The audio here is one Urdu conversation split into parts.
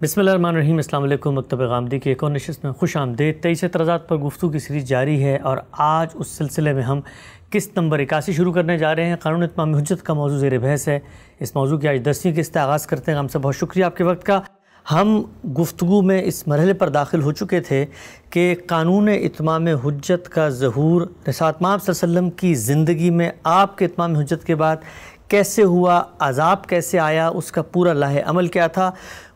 بسم اللہ الرحمن الرحیم۔ السلام علیکم۔ مکتب غامدی کی ایک اور نشست میں خوش آمدید۔ 23 اعتراضات پر گفتگو کی سیریز جاری ہے اور آج اس سلسلے میں ہم قسط نمبر 81 شروع کرنے جا رہے ہیں۔ قانون اتمام حجت کا موضوع زیر بحث ہے۔ اس موضوع کی آج 10ویں قسط آغاز کرتے ہیں۔ ہم سے بہت شکریہ آپ کے وقت کا۔ ہم گفتگو میں اس مرحلے پر داخل ہو چکے تھے کہ قانون اتمام حجت کا ظہور رسالت مآب صلی اللہ علیہ وسلم کی زندگی میں آپ کے اتمام حجت کے بعد کیسے ہوا، عذاب کیسے آیا، اس کا پورا لاہ عمل کیا تھا۔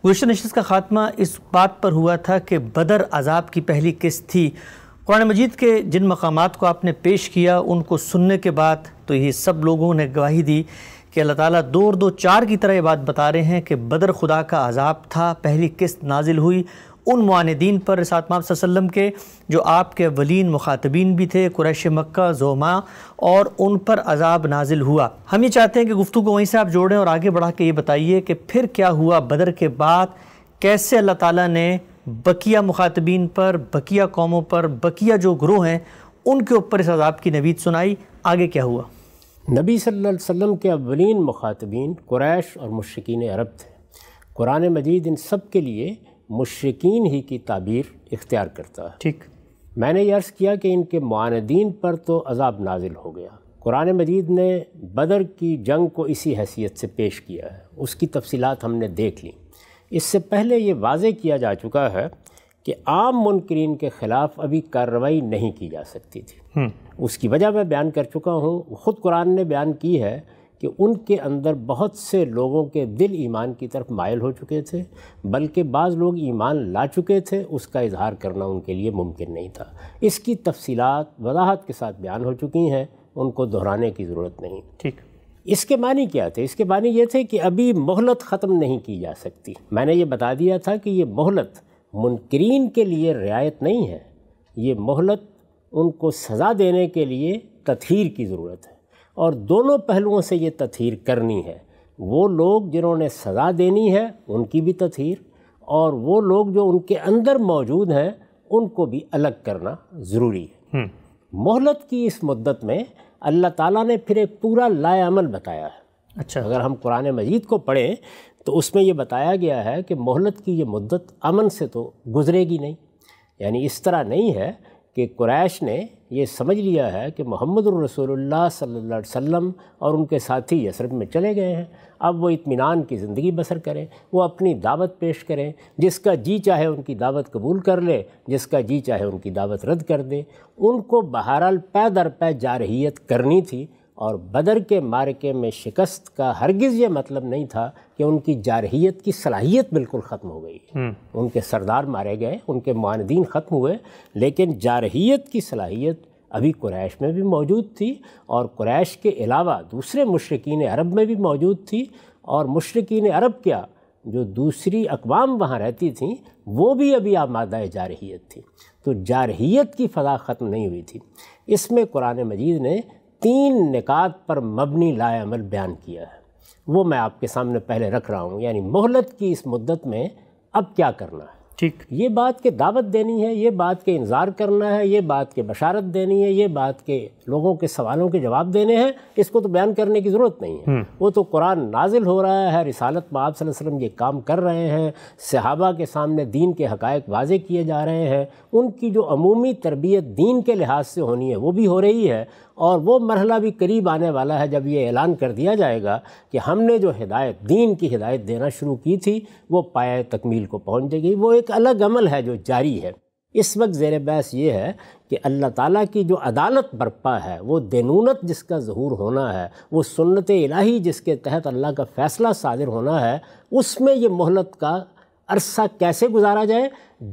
گزشتہ نشست کا خاتمہ اس بات پر ہوا تھا کہ بدر عذاب کی پہلی قسط تھی۔ قرآن مجید کے جن مقامات کو آپ نے پیش کیا ان کو سننے کے بعد تو یہ سب لوگوں نے گواہی دی کہ اللہ تعالیٰ 2 اور 2 4 کی طرح یہ بات بتا رہے ہیں کہ بدر خدا کا عذاب تھا، پہلی قسط نازل ہوئی ان معاندین پر رسالت مآب صلی اللہ علیہ وسلم کے جو آپ کے اولین مخاطبین بھی تھے، قریش مکہ، زوما، اور ان پر عذاب نازل ہوا۔ ہم یہ چاہتے ہیں کہ گفتگو کو وہیں سے آپ جوڑیں اور آگے بڑھا کے یہ بتائیے کہ پھر کیا ہوا بدر کے بعد، کیسے اللہ تعالیٰ نے بقیہ مخاطبین پر، بقیہ قوموں پر، بقیہ جو گروہ ہیں ان کے اوپر اس عذاب کی نوید سنائی، آگے کیا ہوا؟ نبی صلی اللہ علیہ وسلم کے اولین مخاطبین قریش اور مشرکین عرب تھے۔ قرآن مجید ان سب کے لیے مشرکین ہی کی تعبیر اختیار کرتا ہے۔ ٹھیک، میں نے یہ عرض کیا کہ ان کے معاندین پر تو عذاب نازل ہو گیا۔ قرآن مجید نے بدر کی جنگ کو اسی حیثیت سے پیش کیا ہے، اس کی تفصیلات ہم نے دیکھ لیں۔ اس سے پہلے یہ واضح کیا جا چکا ہے کہ عام منکرین کے خلاف ابھی کارروائی نہیں کی جا سکتی تھی۔ اس کی وجہ میں بیان کر چکا ہوں، خود قرآن نے بیان کی ہے کہ ان کے اندر بہت سے لوگوں کے دل ایمان کی طرف مائل ہو چکے تھے، بلکہ بعض لوگ ایمان لا چکے تھے، اس کا اظہار کرنا ان کے لیے ممکن نہیں تھا۔ اس کی تفصیلات وضاحت کے ساتھ بیان ہو چکی ہیں، ان کو دہرانے کی ضرورت نہیں۔ ٹھیک، اس کے معنی کیا تھے؟ اس کے معنی یہ تھے کہ ابھی مہلت ختم نہیں کی جا سکتی۔ میں نے یہ بتا دیا تھا کہ یہ مہلت منکرین کے لیے رعایت نہیں ہے، یہ مہلت ان کو سزا دینے کے لیے تطہیر کی ضرورت ہے، اور دونوں پہلوؤں سے یہ تطہیر کرنی ہے۔ وہ لوگ جنہوں نے سزا دینی ہے ان کی بھی تطہیر، اور وہ لوگ جو ان کے اندر موجود ہیں ان کو بھی الگ کرنا ضروری ہے۔ مہلت کی اس مدت میں اللہ تعالیٰ نے پھر ایک پورا لائے عمل بتایا ہے۔ اچھا، اگر ہم قرآن مجید کو پڑھیں تو اس میں یہ بتایا گیا ہے کہ مہلت کی یہ مدت امن سے تو گزرے گی نہیں۔ یعنی اس طرح نہیں ہے کہ قریش نے یہ سمجھ لیا ہے کہ محمد الرسول اللہ صلی اللہ علیہ وسلم اور ان کے ساتھی یثرب میں چلے گئے ہیں، اب وہ اطمینان کی زندگی بسر کریں، وہ اپنی دعوت پیش کریں، جس کا جی چاہے ان کی دعوت قبول کر لے، جس کا جی چاہے ان کی دعوت رد کر دے۔ ان کو بہرحال پے در پے جارحیت کرنی تھی، اور بدر کے معرکے میں شکست کا ہرگز یہ مطلب نہیں تھا کہ ان کی جارحیت کی صلاحیت بالکل ختم ہو گئی۔ ان کے سردار مارے گئے، ان کے معاندین ختم ہوئے، لیکن جارحیت کی صلاحیت ابھی قریش میں بھی موجود تھی، اور قریش کے علاوہ دوسرے مشرکین عرب میں بھی موجود تھی، اور مشرکین عرب کیا جو دوسری اقوام وہاں رہتی تھیں وہ بھی ابھی آمادہ جارحیت تھی۔ تو جارحیت کی فضا ختم نہیں ہوئی تھی۔ اس میں قرآن مجید نے 3 نکات پر مبنی لائے عمل بیان کیا ہے، وہ میں آپ کے سامنے پہلے رکھ رہا ہوں۔ یعنی مہلت کی اس مدت میں اب کیا کرنا ہے؟ ٹھیک، یہ بات کہ دعوت دینی ہے، یہ بات کہ انذار کرنا ہے، یہ بات کہ بشارت دینی ہے، یہ بات کہ لوگوں کے سوالوں کے جواب دینے ہیں، اس کو تو بیان کرنے کی ضرورت نہیں ہے۔ وہ تو قرآن نازل ہو رہا ہے، رسالت مآب صلی اللہ علیہ وسلم یہ کام کر رہے ہیں، صحابہ کے سامنے دین کے حقائق واضح کیے جا رہے ہیں، ان کی جو عمومی تربیت دین کے لحاظ سے ہونی ہے وہ بھی ہو رہی ہے، اور وہ مرحلہ بھی قریب آنے والا ہے جب یہ اعلان کر دیا جائے گا کہ ہم نے جو ہدایت، دین کی ہدایت دینا شروع کی تھی وہ پایہ تکمیل کو پہنچ جائے گی۔ وہ ایک الگ عمل ہے جو جاری ہے۔ اس وقت زیر بحث یہ ہے کہ اللہ تعالیٰ کی جو عدالت برپا ہے، وہ دینونت جس کا ظہور ہونا ہے، وہ سنت الہی جس کے تحت اللہ کا فیصلہ صادر ہونا ہے، اس میں یہ مہلت کا عرصہ کیسے گزارا جائے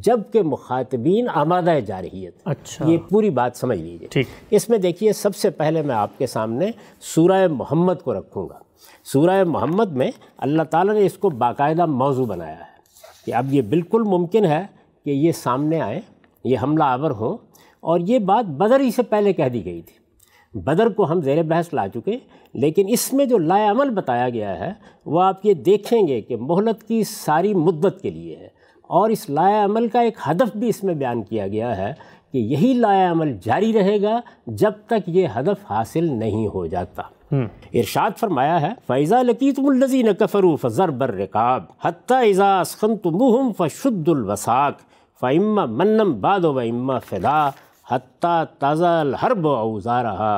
جب کہ مخاطبین آمادہ جارحیت۔ اچھا، یہ پوری بات سمجھ لیجیے۔ ٹھیک، اس میں دیکھیے سب سے پہلے میں آپ کے سامنے سورہ محمد کو رکھوں گا۔ سورہ محمد میں اللہ تعالیٰ نے اس کو باقاعدہ موضوع بنایا ہے کہ اب یہ بالکل ممکن ہے کہ یہ سامنے آئے، یہ حملہ آور ہوں، اور یہ بات بدر ہی سے پہلے کہہ دی گئی تھی۔ بدر کو ہم زیر بحث لا چکے، لیکن اس میں جو لائے عمل بتایا گیا ہے وہ آپ یہ دیکھیں گے کہ مہلت کی ساری مدت کے لیے ہے، اور اس لائے عمل کا ایک ہدف بھی اس میں بیان کیا گیا ہے کہ یہی لائے عمل جاری رہے گا جب تک یہ ہدف حاصل نہیں ہو جاتا۔ ارشاد فرمایا ہے فَإِذَا لَقِيتُمُ الَّذِينَ كَفَرُوا فَضَرْبَ الرِّقَابِ حَتَّى إِذَا أَثْخَنْتُمُوهُمْ فَشُدُّوا الْوَثَاقَ فَإِمَّا مَنًّا بَعْدُ وَإِمَّا فِدَاءً حَتَّى تَضَعَ الْحَرْبُ أَوْزَارَهَا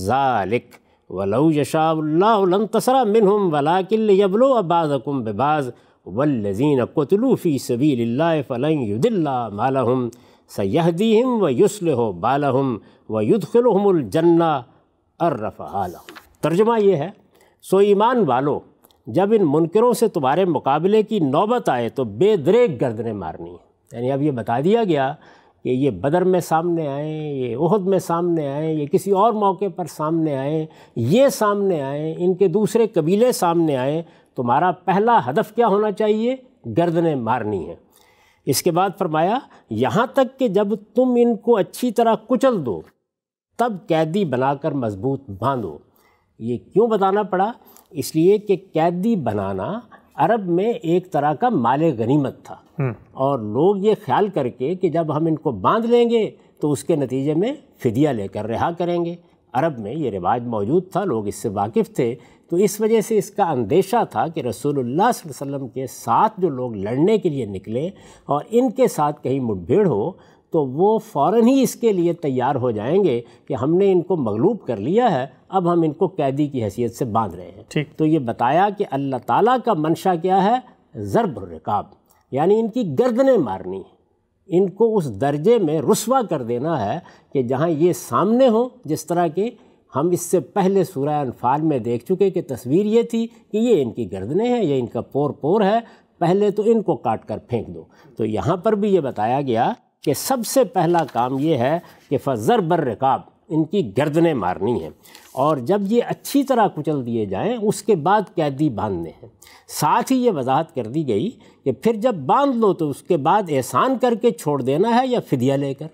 ذَلِكَ وَلَوْ يَشَاءُ اللَّهُ لَانتَصَرَ مِنْهُمْ وَلَكِنْ لِيَبْلُوَ بَعْضَكُمْ بِبَعْضٍ وَالَّذِينَ قُتِلُوا فِي سَبِيلِ اللَّهِ فَلَنْ يُضِلَّ أَعْمَالَهُمْ سَيَهْدِيهِمْ وَيُصْلِحُ بَالَهُمْ وَيُدْخِلُهُمُ الْجَنَّةَ عَرَّفَهَا لَهُمْ۔ ترجمہ یہ ہے، سو ایمان والو، جب ان منکروں سے تمہارے مقابلے کی نوبت آئے تو بے دریغ گردنیں مارنی ہیں۔ یعنی اب یہ بتا دیا گیا کہ یہ بدر میں سامنے آئیں، یہ احد میں سامنے آئیں، یہ کسی اور موقع پر سامنے آئیں، یہ سامنے آئیں، ان کے دوسرے قبیلے سامنے آئیں، تمہارا پہلا ہدف کیا ہونا چاہیے؟ گردنیں مارنی ہیں۔ اس کے بعد فرمایا یہاں تک کہ جب تم ان کو اچھی طرح کچل دو تب قیدی بنا کر مضبوط باندھو۔ یہ کیوں بتانا پڑا؟ اس لیے کہ قیدی بنانا عرب میں ایک طرح کا مال غنیمت تھا، اور لوگ یہ خیال کر کے کہ جب ہم ان کو باندھ لیں گے تو اس کے نتیجے میں فدیہ لے کر رہا کریں گے۔ عرب میں یہ رواج موجود تھا، لوگ اس سے واقف تھے، تو اس وجہ سے اس کا اندیشہ تھا کہ رسول اللہ صلی اللہ علیہ وسلم کے ساتھ جو لوگ لڑنے کے لیے نکلے اور ان کے ساتھ کہیں مٹ بھیڑ ہو تو وہ فوراً ہی اس کے لیے تیار ہو جائیں گے کہ ہم نے ان کو مغلوب کر لیا ہے، اب ہم ان کو قیدی کی حیثیت سے باندھ رہے ہیں۔ تو یہ بتایا کہ اللہ تعالیٰ کا منشا کیا ہے؟ ضرب الرقاب، یعنی ان کی گردنیں مارنی ہیں، ان کو اس درجے میں رسوا کر دینا ہے کہ جہاں یہ سامنے ہوں، جس طرح کہ ہم اس سے پہلے سورہ انفال میں دیکھ چکے کہ تصویر یہ تھی کہ یہ ان کی گردنیں ہیں، یہ ان کا پور ہے، پہلے تو ان کو کاٹ کر پھینک دو۔ تو یہاں پر بھی یہ بتایا گیا کہ سب سے پہلا کام یہ ہے کہ فضرب الرقاب، ان کی گردنیں مارنی ہیں، اور جب یہ اچھی طرح کچل دیے جائیں اس کے بعد قیدی باندھنے ہیں۔ ساتھ ہی یہ وضاحت کر دی گئی کہ پھر جب باندھ لو تو اس کے بعد احسان کر کے چھوڑ دینا ہے یا فدیہ لے کر۔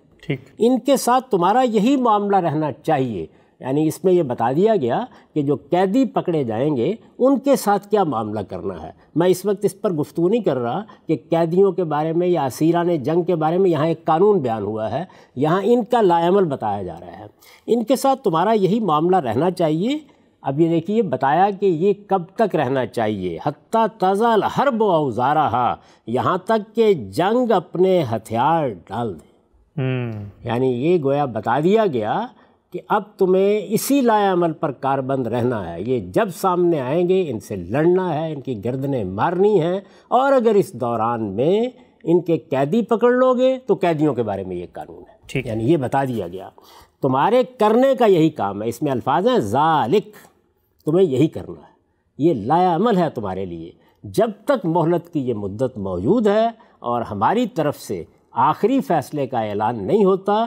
ان کے ساتھ تمہارا یہی معاملہ رہنا چاہیے۔ یعنی اس میں یہ بتا دیا گیا کہ جو قیدی پکڑے جائیں گے ان کے ساتھ کیا معاملہ کرنا ہے۔ میں اس وقت اس پر گفتگو نہیں کر رہا کہ قیدیوں کے بارے میں یا اسیران جنگ کے بارے میں یہاں ایک قانون بیان ہوا ہے، یہاں ان کا لائے عمل بتایا جا رہا ہے۔ ان کے ساتھ تمہارا یہی معاملہ رہنا چاہیے۔ اب یہ دیکھیے بتایا کہ یہ کب تک رہنا چاہیے، حتیٰ تضع الحرب اوزارہا، یہاں تک کہ جنگ اپنے ہتھیار ڈال دے۔ یعنی یہ گویا بتا دیا گیا کہ اب تمہیں اسی لائے عمل پر کاربند رہنا ہے، یہ جب سامنے آئیں گے ان سے لڑنا ہے، ان کی گردنیں مارنی ہیں، اور اگر اس دوران میں ان کے قیدی پکڑ لو گے تو قیدیوں کے بارے میں یہ قانون ہے۔ یعنی یہ بتا دیا گیا تمہارے کرنے کا یہی کام ہے۔ اس میں الفاظ ہیں ذالک، تمہیں یہی کرنا ہے، یہ لائے عمل ہے تمہارے لیے جب تک مہلت کی یہ مدت موجود ہے اور ہماری طرف سے آخری فیصلے کا اعلان نہیں ہوتا۔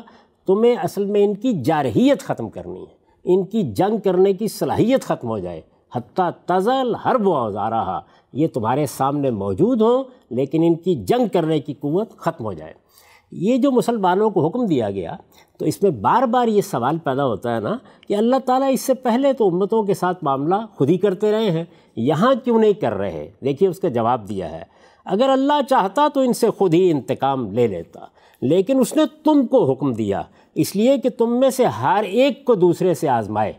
تمہیں اصل میں ان کی جارحیت ختم کرنی ہے، ان کی جنگ کرنے کی صلاحیت ختم ہو جائے۔ حتیٰ تضع الحرب اوزارہا، یہ تمہارے سامنے موجود ہوں لیکن ان کی جنگ کرنے کی قوت ختم ہو جائے۔ یہ جو مسلمانوں کو حکم دیا گیا تو اس میں بار بار یہ سوال پیدا ہوتا ہے نا کہ اللہ تعالیٰ اس سے پہلے تو امتوں کے ساتھ معاملہ خود ہی کرتے رہے ہیں، یہاں کیوں نہیں کر رہے؟ دیکھیے اس کا جواب دیا ہے، اگر اللہ چاہتا تو ان سے خود ہی انتقام لے لیتا، لیکن اس نے تم کو حکم دیا اس لیے کہ تم میں سے ہر ایک کو دوسرے سے آزمائے،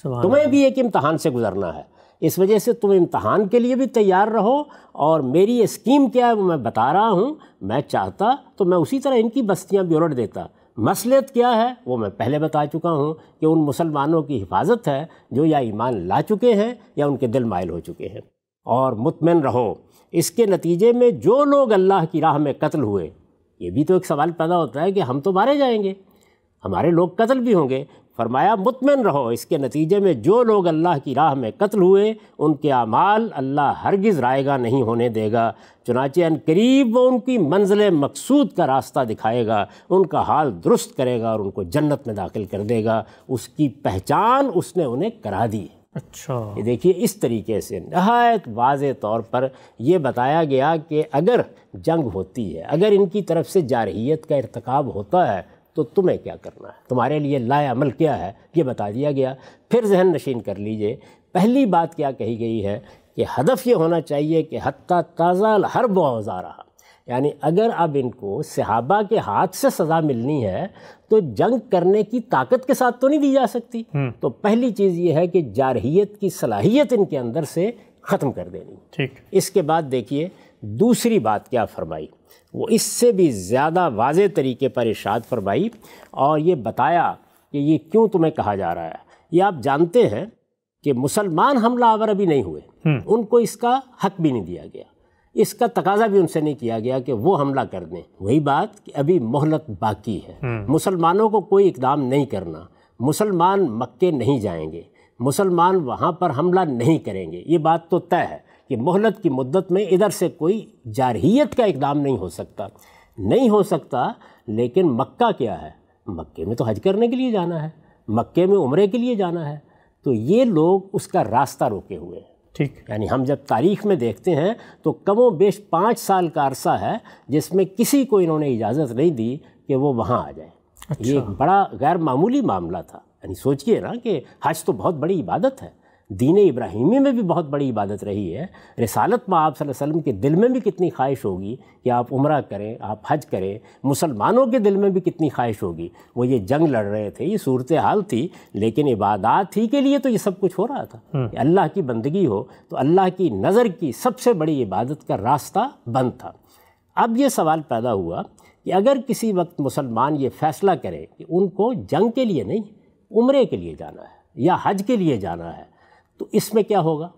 تمہیں بھی ایک امتحان سے گزرنا ہے، اس وجہ سے تم امتحان کے لیے بھی تیار رہو۔ اور میری اسکیم کیا ہے وہ میں بتا رہا ہوں، میں چاہتا تو میں اسی طرح ان کی بستیاں بھی الٹ دیتا۔ مصلحت کیا ہے وہ میں پہلے بتا چکا ہوں کہ ان مسلمانوں کی حفاظت ہے جو یا ایمان لا چکے ہیں یا ان کے دل مائل ہو چکے ہیں۔ اور مطمئن رہو، اس کے نتیجے میں جو لوگ اللہ کی راہ میں قتل ہوئے، یہ بھی تو ایک سوال پیدا ہوتا ہے کہ ہم تو مارے جائیں گے، ہمارے لوگ قتل بھی ہوں گے۔ فرمایا مطمئن رہو، اس کے نتیجے میں جو لوگ اللہ کی راہ میں قتل ہوئے ان کے اعمال اللہ ہرگز رائیگاں نہیں ہونے دے گا، چنانچہ ان قریب وہ ان کی منزل مقصود کا راستہ دکھائے گا، ان کا حال درست کرے گا اور ان کو جنت میں داخل کر دے گا۔ اس کی پہچان اس نے انہیں کرا دی۔ اچھا، یہ دیکھیے اس طریقے سے نہایت واضح طور پر یہ بتایا گیا کہ اگر جنگ ہوتی ہے، اگر ان کی طرف سے جارحیت کا ارتکاب ہوتا ہے تو تمہیں کیا کرنا ہے، تمہارے لیے لائے عمل کیا ہے، یہ بتا دیا گیا۔ پھر ذہن نشین کر لیجئے، پہلی بات کیا کہی گئی ہے کہ ہدف یہ ہونا چاہیے کہ حتیٰ تضع الحرب اوزارہا، یعنی اگر اب ان کو صحابہ کے ہاتھ سے سزا ملنی ہے تو جنگ کرنے کی طاقت کے ساتھ تو نہیں دی جا سکتی. تو پہلی چیز یہ ہے کہ جارحیت کی صلاحیت ان کے اندر سے ختم کر دینی. ٹھیک. اس کے بعد دیکھیے دوسری بات کیا فرمائی، وہ اس سے بھی زیادہ واضح طریقے پر ارشاد فرمائی اور یہ بتایا کہ یہ کیوں تمہیں کہا جا رہا ہے. یہ آپ جانتے ہیں کہ مسلمان حملہ آور ابھی نہیں ہوئے، ان کو اس کا حق بھی نہیں دیا گیا، اس کا تقاضا بھی ان سے نہیں کیا گیا کہ وہ حملہ کر دیں. وہی بات کہ ابھی مہلت باقی ہے، مسلمانوں کو کوئی اقدام نہیں کرنا، مسلمان مکے نہیں جائیں گے، مسلمان وہاں پر حملہ نہیں کریں گے. یہ بات تو طے ہے کہ مہلت کی مدت میں ادھر سے کوئی جارحیت کا اقدام نہیں ہو سکتا. لیکن مکہ کیا ہے؟ مکے میں تو حج کرنے کے لیے جانا ہے، مکے میں عمرے کے لیے جانا ہے. تو یہ لوگ اس کا راستہ روکے ہوئے ہیں. ٹھیک. یعنی ہم جب تاریخ میں دیکھتے ہیں تو کم و بیش 5 سال کا عرصہ ہے جس میں کسی کو انہوں نے اجازت نہیں دی کہ وہ وہاں آ جائے. یہ ایک بڑا غیر معمولی معاملہ تھا. یعنی سوچئے نا کہ حج تو بہت بڑی عبادت ہے، دین ابراہیمی میں بھی بہت بڑی عبادت رہی ہے. رسالت میں آپ صلی اللہ علیہ وسلم کے دل میں بھی کتنی خواہش ہوگی کہ آپ عمرہ کریں، آپ حج کریں. مسلمانوں کے دل میں بھی کتنی خواہش ہوگی. وہ یہ جنگ لڑ رہے تھے، یہ صورتحال تھی، لیکن عبادات ہی کے لیے تو یہ سب کچھ ہو رہا تھا کہ اللہ کی بندگی ہو. تو اللہ کی نظر کی سب سے بڑی عبادت کا راستہ بند تھا. اب یہ سوال پیدا ہوا کہ اگر کسی وقت مسلمان یہ فیصلہ کرے کہ ان کو جنگ کے لیے نہیں، عمرے کے لیے جانا ہے یا حج کے لیے جانا ہے، تو اس میں کیا ہوگا؟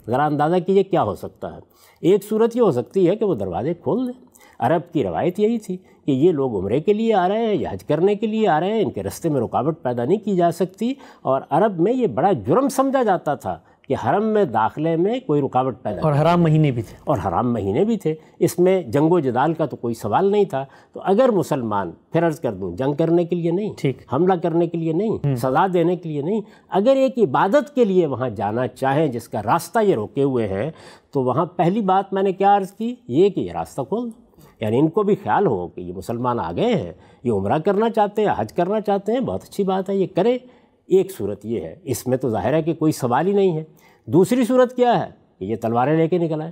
ذرا اندازہ کیجیے کیا ہو سکتا ہے. ایک صورت یہ ہو سکتی ہے کہ وہ دروازے کھول دیں. عرب کی روایت یہی تھی کہ یہ لوگ عمرے کے لیے آ رہے ہیں یا حج کرنے کے لیے آ رہے ہیں، ان کے رستے میں رکاوٹ پیدا نہیں کی جا سکتی. اور عرب میں یہ بڑا جرم سمجھا جاتا تھا کہ حرم میں داخلے میں کوئی رکاوٹ پیدا اور حرام مہینے بھی تھے. اس میں جنگ و جدال کا تو کوئی سوال نہیں تھا. تو اگر مسلمان، پھر عرض کر دوں، جنگ کرنے کے لیے نہیں، حملہ کرنے کے لیے نہیں، سزا دینے کے لیے نہیں، اگر ایک عبادت کے لیے وہاں جانا چاہیں جس کا راستہ یہ روکے ہوئے ہیں، تو وہاں پہلی بات میں نے کیا عرض کی، یہ کہ یہ راستہ کھول دیں. یعنی ان کو بھی خیال ہو کہ یہ مسلمان آ گئے ہیں، یہ عمرہ کرنا چاہتے ہیں، حج کرنا چاہتے ہیں، بہت اچھی بات ہے، یہ کرے. ایک صورت یہ ہے، اس میں تو ظاہر ہے کہ کوئی سوال ہی نہیں ہے. دوسری صورت کیا ہے کہ یہ تلواریں لے کے نکل آئے.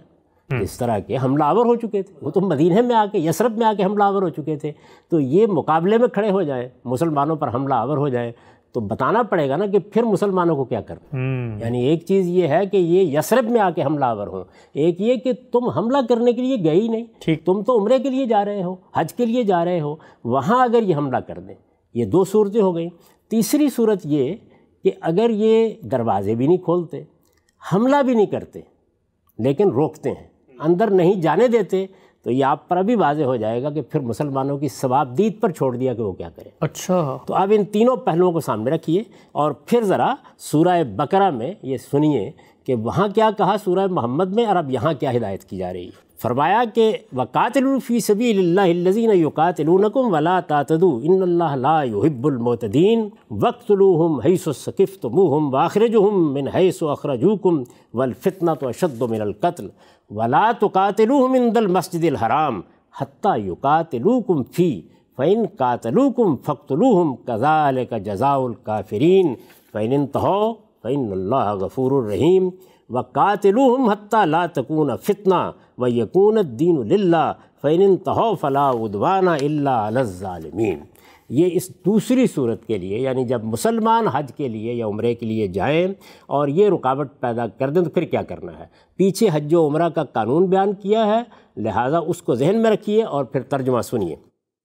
اس طرح کے حملہ آور ہو چکے تھے، وہ تو مدینہ میں آ کے، یثرب میں آ کے حملہ آور ہو چکے تھے. تو یہ مقابلے میں کھڑے ہو جائیں، مسلمانوں پر حملہ آور ہو جائیں، تو بتانا پڑے گا نا کہ پھر مسلمانوں کو کیا کرنا. یعنی ایک چیز یہ ہے کہ یہ یثرب میں آ کے حملہ آور ہوں، ایک یہ کہ تم حملہ کرنے کے لیے گئے ہی نہیں، تم تو عمرے کے لیے جا رہے ہو، حج کے لیے جا رہے ہو، وہاں اگر یہ حملہ کر دیں. یہ 2 صورتیں ہو گئیں. تیسری صورت یہ کہ اگر یہ دروازے بھی نہیں کھولتے، حملہ بھی نہیں کرتے، لیکن روکتے ہیں، اندر نہیں جانے دیتے، تو یہ آپ پر ابھی واضح ہو جائے گا کہ پھر مسلمانوں کی ثوابدید پر چھوڑ دیا کہ وہ کیا کریں. اچھا. تو اب ان تینوں پہلوؤں کو سامنے رکھیے اور پھر ذرا سورہ بقرہ میں یہ سنیے کہ وہاں کیا کہا سورہ محمد میں، اور اب یہاں کیا ہدایت کی جا رہی ہے. فرمایا کہ وَقَاتِلُوا فِي سَبِيلِ اللَّهِ الَّذِينَ يُقَاتِلُونَكُمْ وَلَا تَعْتَدُوا إِنَّ اللَّهَ لَا يُحِبُّ الْمُعْتَدِينَ وَاقْتُلُوهُمْ حَيْثُ ثَقِفْتُمُوهُمْ وَأَخْرِجُوهُمْ مِنْ حَيْثُ أَخْرَجُوكُمْ وَالْفِتْنَةُ أَشَدُّ مِنَ الْقَتْلِ وَلَا تُقَاتِلُوهُمْ عِندَ الْمَسْجِدِ الْحَرَامِ حَتَّى يُقَاتِلُوكُمْ فِيهِ فَإِنْ قَاتَلُوكُمْ فَاقْتُلُوهُمْ كَذَلِكَ جَزَاءُ الْكَافِرِينَ فَإِنِ انْتَهَوْا فَإِنَّ اللَّهَ غَفُورٌ رَحِيمٌ وَقَاتِلُوهُمْ حَتَّى لَا تَكُونَ فِتْنَةٌ وَيَكُونَ الدِّينُ لِلَّهِ فَإِنِ انْتَهَوْا فَلَا عُدْوَانَ إِلَّا عَلَى الظَّالِمِينَ. یہ اس دوسری صورت کے لیے، یعنی جب مسلمان حج کے لیے یا عمرے کے لیے جائیں اور یہ رکاوٹ پیدا کر دیں تو پھر کیا کرنا ہے. پیچھے حج و عمرہ کا قانون بیان کیا ہے، لہٰذا اس کو ذہن میں رکھیے اور پھر ترجمہ سنیے.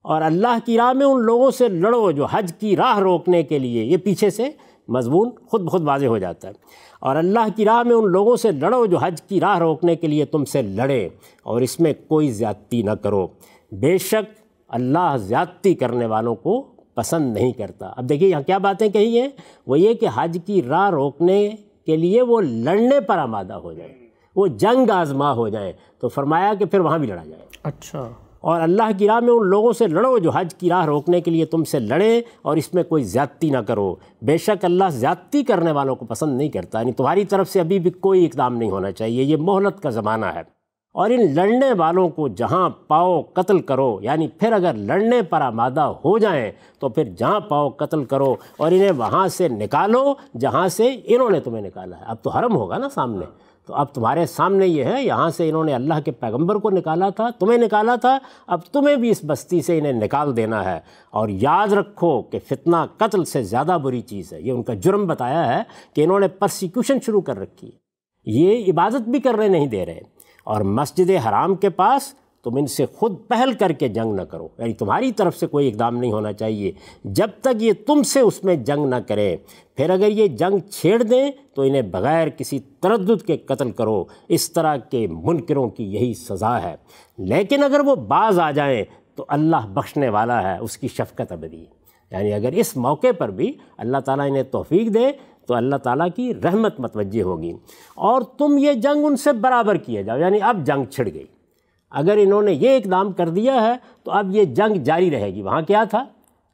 اور اللہ کی راہ میں ان لوگوں سے لڑو جو حج کی راہ روکنے کے لیے، یہ پیچھے سے مضمون خود بخود واضح ہو جاتا ہے. اور اللہ کی راہ میں ان لوگوں سے لڑو جو حج کی راہ روکنے کے لیے تم سے لڑے، اور اس میں کوئی زیادتی نہ کرو، بے شک اللہ زیادتی کرنے والوں کو پسند نہیں کرتا. اب دیکھیے یہاں کیا باتیں کہی ہیں، وہ یہ کہ حج کی راہ روکنے کے لیے وہ لڑنے پر آمادہ ہو جائیں، وہ جنگ آزما ہو جائیں. تو فرمایا کہ پھر وہاں بھی لڑا جائے. اچھا. اور اللہ کی راہ میں ان لوگوں سے لڑو جو حج کی راہ روکنے کے لیے تم سے لڑے، اور اس میں کوئی زیادتی نہ کرو، بے شک اللہ زیادتی کرنے والوں کو پسند نہیں کرتا. یعنی تمہاری طرف سے ابھی بھی کوئی اقدام نہیں ہونا چاہیے، یہ مہلت کا زمانہ ہے. اور ان لڑنے والوں کو جہاں پاؤ قتل کرو، یعنی پھر اگر لڑنے پر آمادہ ہو جائیں تو پھر جہاں پاؤ قتل کرو، اور انہیں وہاں سے نکالو جہاں سے انہوں نے تمہیں نکالا ہے. اب تو حرم ہوگا نا سامنے، تو اب تمہارے سامنے یہ ہے، یہاں سے انہوں نے اللہ کے پیغمبر کو نکالا تھا، تمہیں نکالا تھا، اب تمہیں بھی اس بستی سے انہیں نکال دینا ہے۔ اور یاد رکھو کہ فتنہ قتل سے زیادہ بری چیز ہے۔ یہ ان کا جرم بتایا ہے کہ انہوں نے پرسیکیوشن شروع کر رکھی ہے، یہ عبادت بھی کرنے نہیں دے رہے، اور مسجد حرام کے پاس تم ان سے خود پہل کر کے جنگ نہ کرو، یعنی تمہاری طرف سے کوئی اقدام نہیں ہونا چاہیے جب تک یہ تم سے اس میں جنگ نہ کریں۔ پھر اگر یہ جنگ چھیڑ دیں تو انہیں بغیر کسی تردد کے قتل کرو، اس طرح کے منکروں کی یہی سزا ہے۔ لیکن اگر وہ باز آ جائیں تو اللہ بخشنے والا ہے، اس کی شفقت ابدی ہے۔ یعنی اگر اس موقع پر بھی اللہ تعالیٰ انہیں توفیق دے تو اللہ تعالیٰ کی رحمت متوجہ ہوگی، اور تم یہ جنگ ان سے برابر کیے جاؤ، یعنی اب جنگ چھڑ گئی۔ اگر انہوں نے یہ اقدام کر دیا ہے تو اب یہ جنگ جاری رہے گی۔ وہاں کیا تھا؟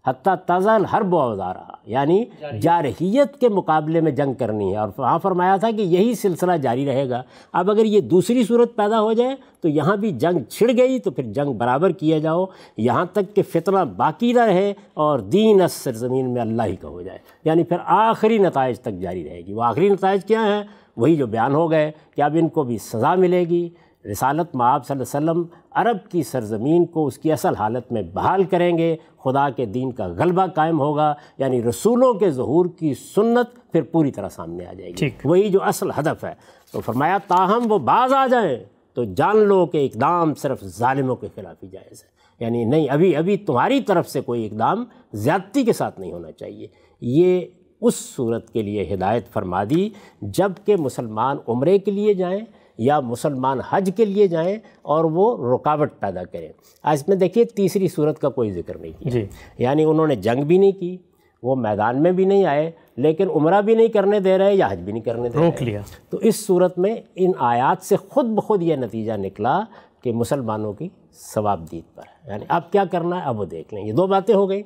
حتیٰ تضع الحرب اوزارہا، یعنی جارحیت کے مقابلے میں جنگ کرنی ہے، اور وہاں فرمایا تھا کہ یہی سلسلہ جاری رہے گا۔ اب اگر یہ دوسری صورت پیدا ہو جائے تو یہاں بھی جنگ چھڑ گئی تو پھر جنگ برابر کیے جاؤ، یہاں تک کہ فتنہ باقی نہ رہے اور دین اس سرزمین میں اللہ ہی کا ہو جائے، یعنی پھر آخری نتائج تک جاری رہے گی۔ وہ آخری نتائج کیا ہیں؟ وہی جو بیان ہو گئے کہ اب ان کو بھی سزا ملے گی، رسالت مآب صلی اللہ علیہ وسلم عرب کی سرزمین کو اس کی اصل حالت میں بحال کریں گے، خدا کے دین کا غلبہ قائم ہوگا، یعنی رسولوں کے ظہور کی سنت پھر پوری طرح سامنے آ جائے گی، وہی جو اصل ہدف ہے۔ تو فرمایا تاہم وہ باز آ جائیں تو جان لو کہ اقدام صرف ظالموں کے خلاف ہی جائز ہے، یعنی نہیں، ابھی تمہاری طرف سے کوئی اقدام زیادتی کے ساتھ نہیں ہونا چاہیے۔ یہ اس صورت کے لیے ہدایت فرما دی جب کہ مسلمان عمرے کے لیے جائیں یا مسلمان حج کے لیے جائیں اور وہ رکاوٹ پیدا کریں۔ اس میں دیکھیے تیسری صورت کا کوئی ذکر نہیں کیا، یعنی انہوں نے جنگ بھی نہیں کی، وہ میدان میں بھی نہیں آئے، لیکن عمرہ بھی نہیں کرنے دے رہے یا حج بھی نہیں کرنے دے رہے، روک لیا۔ تو اس صورت میں ان آیات سے خود بخود یہ نتیجہ نکلا کہ مسلمانوں کی ثواب دید پر ہے، یعنی اب کیا کرنا ہے اب وہ دیکھ لیں۔ یہ دو باتیں ہو گئی۔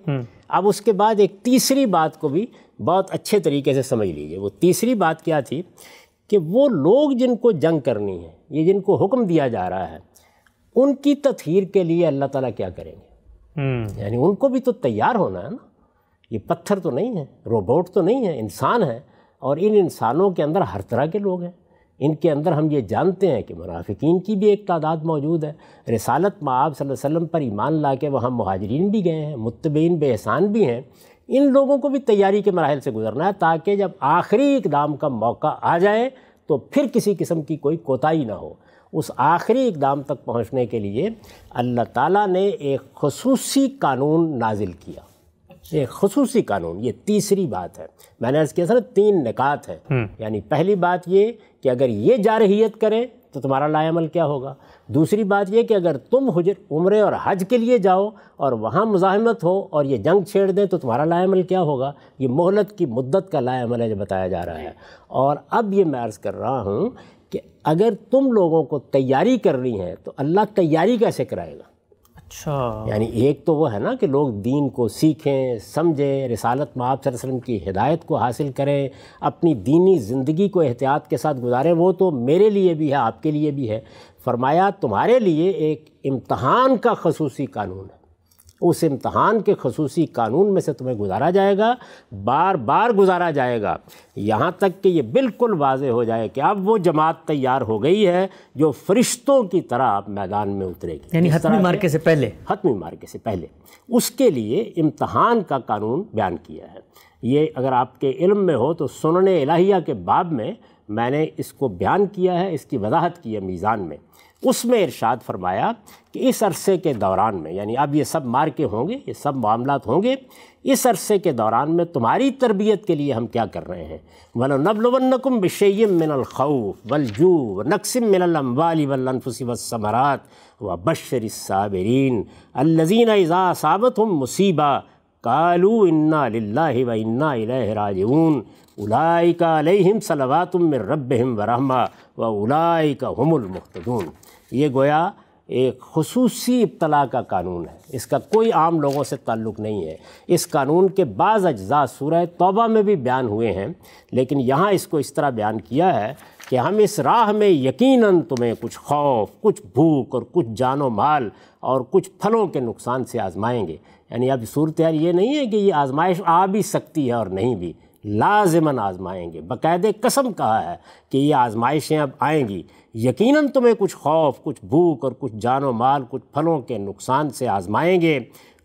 اب اس کے بعد ایک تیسری بات کو بھی بہت اچھے طریقے سے سمجھ لیجیے۔ وہ تیسری بات کیا تھی کہ وہ لوگ جن کو جنگ کرنی ہے، یہ جن کو حکم دیا جا رہا ہے، ان کی تطہیر کے لیے اللہ تعالیٰ کیا کریں گے؟ یعنی ان کو بھی تو تیار ہونا ہے نا، یہ پتھر تو نہیں ہے، روبوٹ تو نہیں ہے، انسان ہے، اور ان انسانوں کے اندر ہر طرح کے لوگ ہیں۔ ان کے اندر ہم یہ جانتے ہیں کہ منافقین کی بھی ایک تعداد موجود ہے۔ رسالت مآب صلی اللہ علیہ وسلم پر ایمان لا کے وہاں مہاجرین بھی گئے ہیں، متبعین بے احسان بھی ہیں۔ ان لوگوں کو بھی تیاری کے مراحل سے گزرنا ہے تاکہ جب آخری اقدام کا موقع آ جائے تو پھر کسی قسم کی کوئی کوتاہی نہ ہو۔ اس آخری اقدام تک پہنچنے کے لیے اللہ تعالیٰ نے ایک خصوصی قانون نازل کیا، ایک خصوصی قانون۔ یہ تیسری بات ہے، میں نے عرض کیا تھا نا 3 نکات ہیں۔ یعنی پہلی بات یہ کہ اگر یہ جارحیت کریں تو تمہارا لائے عمل کیا ہوگا۔ دوسری بات یہ کہ اگر تم عمرے اور حج کے لیے جاؤ اور وہاں مزاحمت ہو اور یہ جنگ چھیڑ دیں تو تمہارا لائے عمل کیا ہوگا۔ یہ مہلت کی مدت کا لائے عمل ہے جو بتایا جا رہا ہے۔ اور اب یہ میں عرض کر رہا ہوں کہ اگر تم لوگوں کو تیاری کرنی ہے تو اللہ تیاری کیسے کرائے گا؟ اچھا، یعنی ایک تو وہ ہے نا کہ لوگ دین کو سیکھیں، سمجھیں، رسالت مآب صلی اللہ علیہ وسلم کی ہدایت کو حاصل کریں، اپنی دینی زندگی کو احتیاط کے ساتھ گزاریں۔ وہ تو میرے لیے بھی ہے، آپ کے لیے بھی ہے۔ فرمایا تمہارے لیے ایک امتحان کا خصوصی قانون ہے، اس امتحان کے خصوصی قانون میں سے تمہیں گزارا جائے گا، بار بار گزارا جائے گا، یہاں تک کہ یہ بالکل واضح ہو جائے کہ اب وہ جماعت تیار ہو گئی ہے جو فرشتوں کی طرح اب میدان میں اترے گی، یعنی حتمی مارکے سے پہلے، حتمی مارکے سے پہلے۔ اس کے لیے امتحان کا قانون بیان کیا ہے۔ یہ اگر آپ کے علم میں ہو تو سنن الہیہ کے باب میں نے اس کو بیان کیا ہے، اس کی وضاحت کی ہے میزان میں۔ اس میں ارشاد فرمایا کہ اس عرصے کے دوران میں، یعنی اب یہ سب مارکے ہوں گے، یہ سب معاملات ہوں گے، اس عرصے کے دوران میں تمہاری تربیت کے لیے ہم کیا کر رہے ہیں؟ وَلَنَبْلُوَنَّكُمْ بِشَيْءٍ مِّنَ الْخَوْفِ وَالْجُوعِ وَنَقْصٍ مِّنَ الْأَمْوَالِ وَالْأَنفُسِ وَالثَّمَرَاتِ وَبَشِّرِ الصَّابِرِينَ الَّذِينَ إِذَا أَصَابَتْهُمْ مُصِيبَةٌ قَالُوا إِنَّا لِلَّهِ وَإِنَّا إِلَيْهِ رَاجِعُونَ أُولَٰئِكَ عَلَيْهِمْ صَلَوَاتٌ مِّن رَّبِّهِمْ وَرَحْمَةٌ وَأُولَٰئِكَ هُمُ الْمُهْتَدُونَ۔ یہ گویا ایک خصوصی ابتلا کا قانون ہے، اس کا کوئی عام لوگوں سے تعلق نہیں ہے۔ اس قانون کے بعض اجزاء سورہ توبہ میں بھی بیان ہوئے ہیں، لیکن یہاں اس کو اس طرح بیان کیا ہے کہ ہم اس راہ میں یقیناً تمہیں کچھ خوف، کچھ بھوک اور کچھ جان و مال اور کچھ پھلوں کے نقصان سے آزمائیں گے۔ یعنی اب صورتحال یہ نہیں ہے کہ یہ آزمائش آ بھی سکتی ہے اور نہیں بھی، لازماً آزمائیں گے، باقاعدہ قسم کہا ہے کہ یہ آزمائشیں اب آئیں گی، یقیناً تمہیں کچھ خوف، کچھ بھوک اور کچھ جان و مال، کچھ پھلوں کے نقصان سے آزمائیں گے،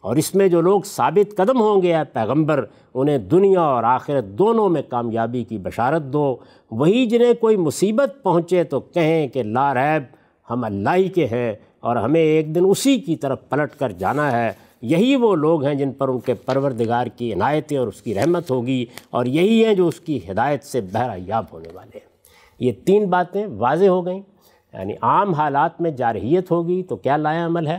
اور اس میں جو لوگ ثابت قدم ہوں گے اے پیغمبر، انہیں دنیا اور آخرت دونوں میں کامیابی کی بشارت دو۔ وہی جنہیں کوئی مصیبت پہنچے تو کہیں کہ لا ریب ہم اللہ ہی کے ہیں اور ہمیں ایک دن اسی کی طرف پلٹ کر جانا ہے۔ یہی وہ لوگ ہیں جن پر ان کے پروردگار کی عنایتیں اور اس کی رحمت ہوگی، اور یہی ہیں جو اس کی ہدایت سے بہرہ یاب ہونے والے ہیں۔ یہ تین باتیں واضح ہو گئیں، یعنی عام حالات میں جارحیت ہوگی تو کیا لائے عمل ہے،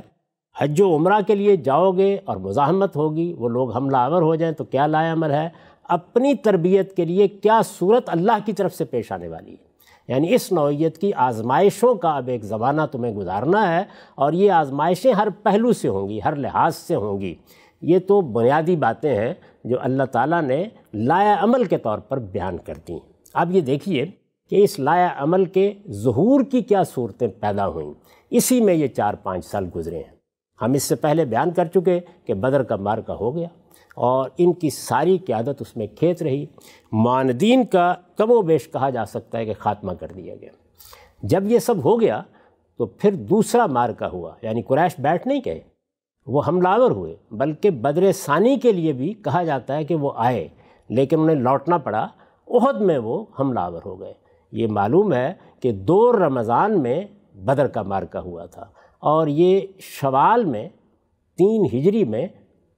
حج و عمرہ کے لیے جاؤ گے اور مزاحمت ہوگی، وہ لوگ حملہ آور ہو جائیں تو کیا لائے عمل ہے، اپنی تربیت کے لیے کیا صورت اللہ کی طرف سے پیش آنے والی ہے۔ یعنی اس نوعیت کی آزمائشوں کا اب ایک زمانہ تمہیں گزارنا ہے، اور یہ آزمائشیں ہر پہلو سے ہوں گی، ہر لحاظ سے ہوں گی۔ یہ تو بنیادی باتیں ہیں جو اللہ تعالیٰ نے لائے عمل کے طور پر بیان کرتی ہیں۔ اب یہ دیکھیے کہ اس لائے عمل کے ظہور کی کیا صورتیں پیدا ہوئیں، اسی میں یہ 4-5 سال گزرے ہیں۔ ہم اس سے پہلے بیان کر چکے کہ بدر کا معرکہ ہو گیا اور ان کی ساری قیادت اس میں کھیت رہی، معاندین کا کم و بیش کہا جا سکتا ہے کہ خاتمہ کر دیا گیا۔ جب یہ سب ہو گیا تو پھر دوسرا معرکہ ہوا، یعنی قریش بیٹھ نہیں گئے، وہ حملہ آور ہوئے، بلکہ بدر ثانی کے لیے بھی کہا جاتا ہے کہ وہ آئے لیکن انہیں لوٹنا پڑا، احد میں وہ حملہ آور ہو گئے۔ یہ معلوم ہے کہ 2 رمضان میں بدر کا معرکہ ہوا تھا، اور یہ شوال میں 3 ہجری میں